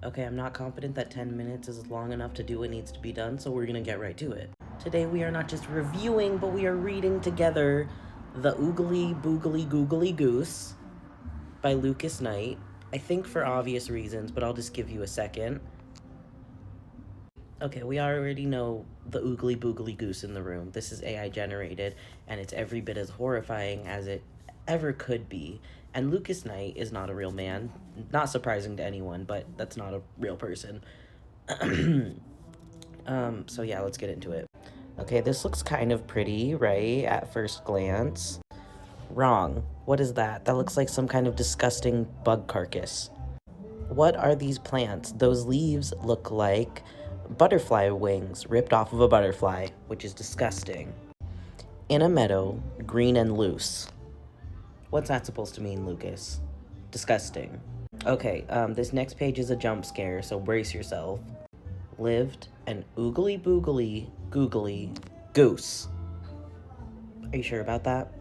Okay, I'm not confident that 10 minutes is long enough to do what needs to be done, so we're gonna get right to it. Today we are not just reviewing, but we are reading together The Oogly Boogly Googly Goose by Lucas Knight. I think for obvious reasons, but I'll just give you a second. Okay, we already know the Oogly Boogly Goose in the room. This is AI generated, and it's every bit as horrifying as it ever could be. And Lucas Knight is not a real man. Not surprising to anyone, but that's not a real person. So yeah, let's get into it. Okay, this looks kind of pretty, right? At first glance. Wrong. What is that? That looks like some kind of disgusting bug carcass. What are these plants? Those leaves look like butterfly wings ripped off of a butterfly, which is disgusting. In a meadow, green and loose. What's that supposed to mean, Lucas? Disgusting. Okay, this next page is a jump scare, so brace yourself. Lived an oogly boogly googly goose. Are you sure about that?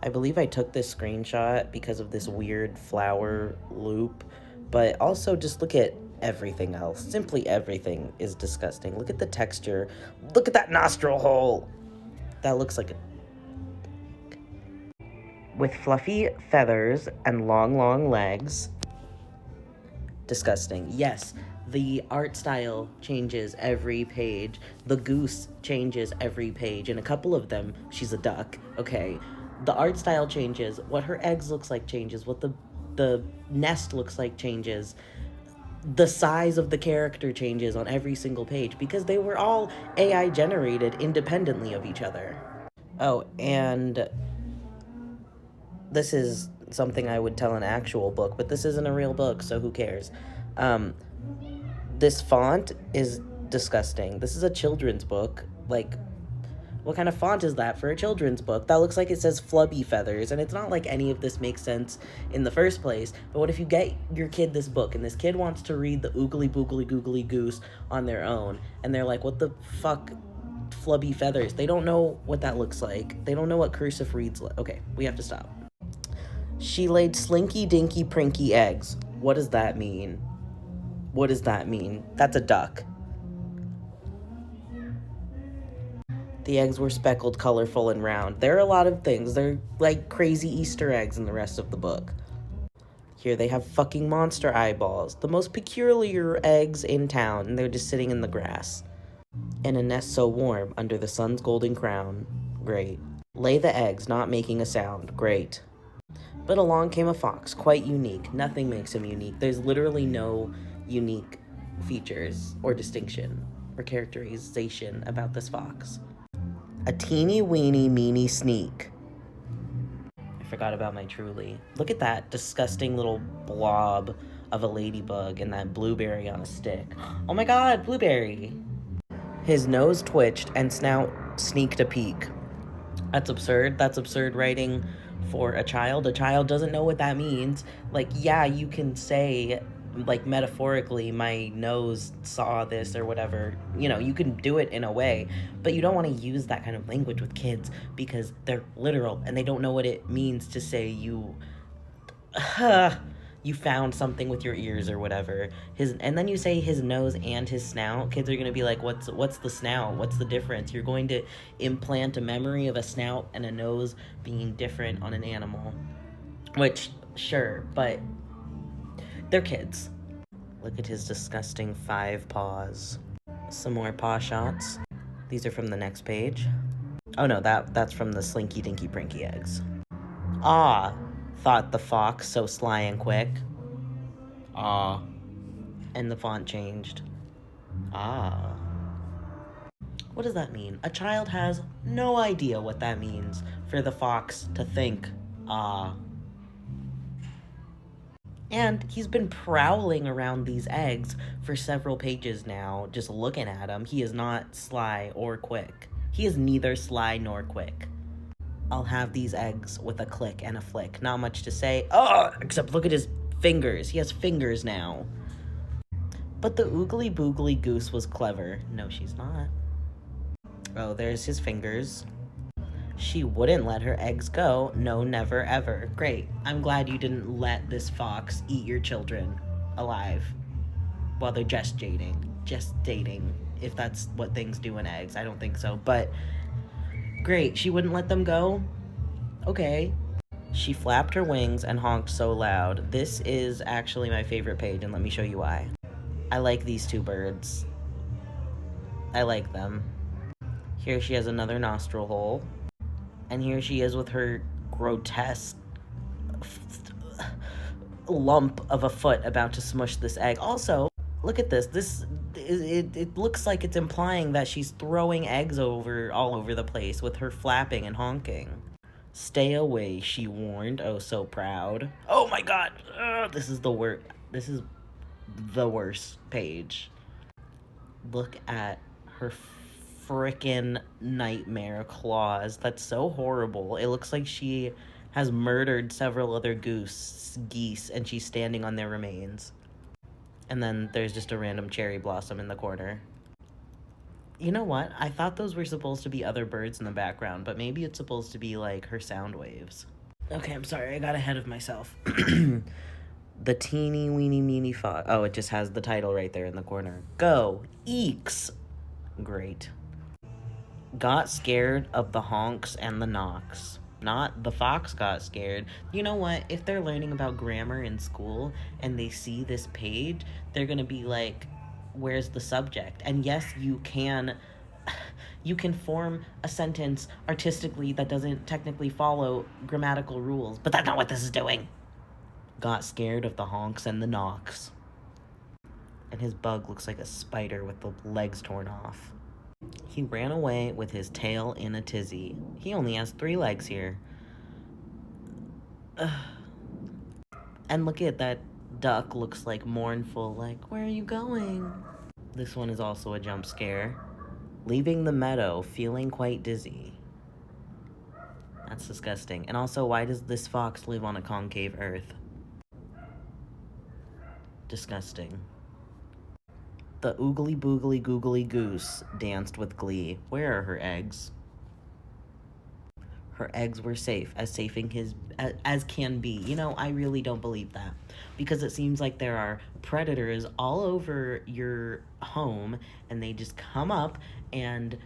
I believe I took this screenshot because of this weird flower loop, but also just look at everything else. Simply everything is disgusting. Look at the texture. Look at that nostril hole. That looks like a... With fluffy feathers and long legs. Disgusting. Yes, the art style changes every page. The goose changes every page. In a couple of them, she's a duck. Okay. The art style changes. What her eggs looks like changes. What the nest looks like changes. The size of the character changes on every single page because they were all AI generated independently of each other. Oh, and this is something I would tell an actual book, but this isn't a real book, so who cares? This font is disgusting. This is a children's book. Like, what kind of font is that for a children's book? That looks like it says flubby feathers, and it's not like any of this makes sense in the first place. But what if you get your kid this book, and this kid wants to read the Oogly Boogly Googly Goose on their own, and they're like, what the fuck, flubby feathers? They don't know what that looks like. They don't know what cursive reads like. Okay, we have to stop. She laid slinky dinky prinky eggs. What does that mean? What does that mean? That's a duck. The eggs were speckled, colorful, and round. There are a lot of things. They're like crazy Easter eggs in the rest of the book. Here they have fucking monster eyeballs. The most peculiar eggs in town, and they're just sitting in the grass. In a nest so warm, under the sun's golden crown. Great. Lay the eggs, not making a sound. Great. But along came a fox, quite unique. Nothing makes him unique. There's literally no unique features or distinction or characterization about this fox. A teeny weeny meeny sneak. I forgot about my truly. Look at that disgusting little blob of a ladybug and that blueberry on a stick. Oh my god, blueberry! His nose twitched and snout sneaked a peek. That's absurd. That's absurd writing for a child. A child doesn't know what that means. Like, yeah, you can say, like, metaphorically, my nose saw this or whatever. You know, you can do it in a way, but you don't want to use that kind of language with kids because they're literal and they don't know what it means to say you found something with your ears or whatever. And then you say his nose and his snout. Kids are going to be like, what's the snout? What's the difference? You're going to implant a memory of a snout and a nose being different on an animal. Which, sure, but they're kids. Look at his disgusting 5 paws. Some more paw shots. These are from the next page. Oh no, that's from the Slinky Dinky Prinky eggs. Ah, thought the fox, so sly and quick. Ah. And the font changed. Ah. What does that mean? A child has no idea what that means for the fox to think, ah. And he's been prowling around these eggs for several pages now, just looking at them. He is not sly or quick. He is neither sly nor quick. I'll have these eggs with a click and a flick. Not much to say. Oh, except look at his fingers. He has fingers now. But the Oogly Boogly Goose was clever. No, she's not. Oh, there's his fingers. She wouldn't let her eggs go. No, never, ever. Great. I'm glad you didn't let this fox eat your children alive. Well, they're just dating, if that's what things do in eggs. I don't think so, but great. She wouldn't let them go? Okay. She flapped her wings and honked so loud. This is actually my favorite page, and let me show you why. I like these two birds. I like them. Here she has another nostril hole. And here she is with her grotesque lump of a foot about to smush this egg. Also, look at this. It looks like it's implying that she's throwing eggs all over the place with her flapping and honking. Stay away, she warned. Oh, so proud. Oh my god. This is the worst. This is the worst page. Look at her frickin' nightmare claws. That's so horrible. It looks like she has murdered several other geese, and she's standing on their remains. And then there's just a random cherry blossom in the corner. You know what? I thought those were supposed to be other birds in the background, but maybe it's supposed to be like her sound waves. Okay, I'm sorry, I got ahead of myself. The teeny weeny meeny fox. Oh, it just has the title right there in the corner. Go, eeks. Great. Got scared of the honks and the knocks. Not the fox got scared. You know what? If they're learning about grammar in school and they see this page, they're gonna be like, where's the subject? And yes, you can form a sentence artistically that doesn't technically follow grammatical rules, but that's not what this is doing. Got scared of the honks and the knocks. And his bug looks like a spider with the legs torn off. He ran away with his tail in a tizzy. He only has 3 legs here. Ugh. And look at that duck, looks like mournful, like, where are you going? This one is also a jump scare. Leaving the meadow, feeling quite dizzy. That's disgusting. And also, why does this fox live on a concave earth? Disgusting. The Oogly Boogly Googly Goose danced with glee. Where are her eggs? Her eggs were safe as can be. You know, I really don't believe that, because it seems like there are predators all over your home, and they just come up, and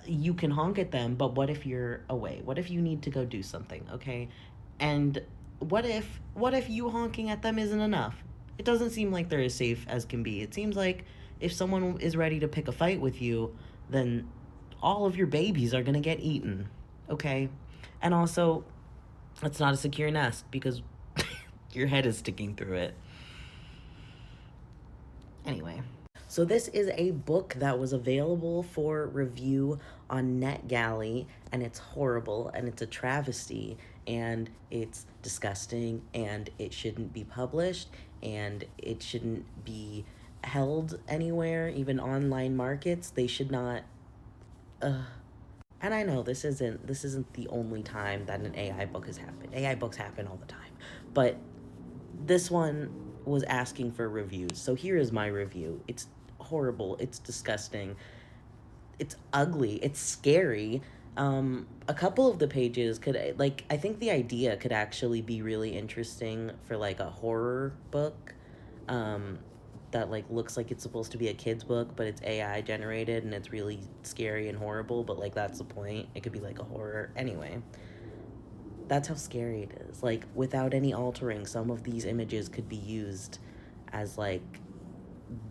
you can honk at them, but what if you're away? What if you need to go do something, okay? And what if you honking at them isn't enough? It doesn't seem like they're as safe as can be. It seems like if someone is ready to pick a fight with you, then all of your babies are gonna get eaten, okay? And also, it's not a secure nest because your head is sticking through it. Anyway, so this is a book that was available for review on NetGalley, and it's horrible, and it's a travesty, and it's disgusting, and it shouldn't be published, and it shouldn't be held anywhere, even online markets. They should not. And I know this isn't the only time that an AI book has happened. AI books happen all the time, but this one was asking for reviews. So here is my review. It's horrible. It's disgusting. It's ugly. It's scary. A couple of the pages could, like, I think the idea could actually be really interesting for like a horror book. That like looks like it's supposed to be a kid's book, but it's AI generated and it's really scary and horrible, but like that's the point. It could be like a horror. Anyway, that's how scary it is. Like, without any altering, some of these images could be used as like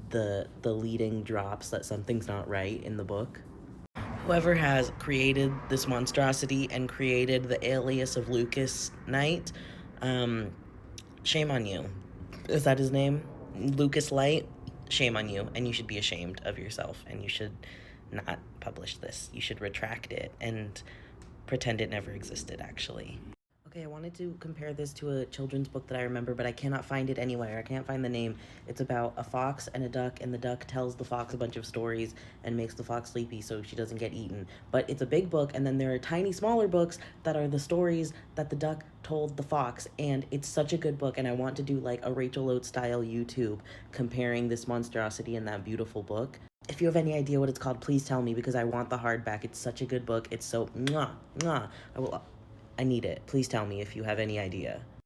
the leading drops that something's not right in the book. Whoever has created this monstrosity and created the alias of Lucas Knight, shame on you. Is that his name? Lucas Light? Shame on you, and you should be ashamed of yourself, and you should not publish this. You should retract it and pretend it never existed, actually. Okay, I wanted to compare this to a children's book that I remember, but I cannot find it anywhere. I can't find the name. It's about a fox and a duck, and the duck tells the fox a bunch of stories and makes the fox sleepy so she doesn't get eaten. But it's a big book, and then there are tiny, smaller books that are the stories that the duck told the fox, and it's such a good book, and I want to do like a Rachel Oates style YouTube comparing this monstrosity and that beautiful book. If you have any idea what it's called, please tell me, because I want the hardback. It's such a good book. It's so mwah, mwah. I need it. Please tell me if you have any idea.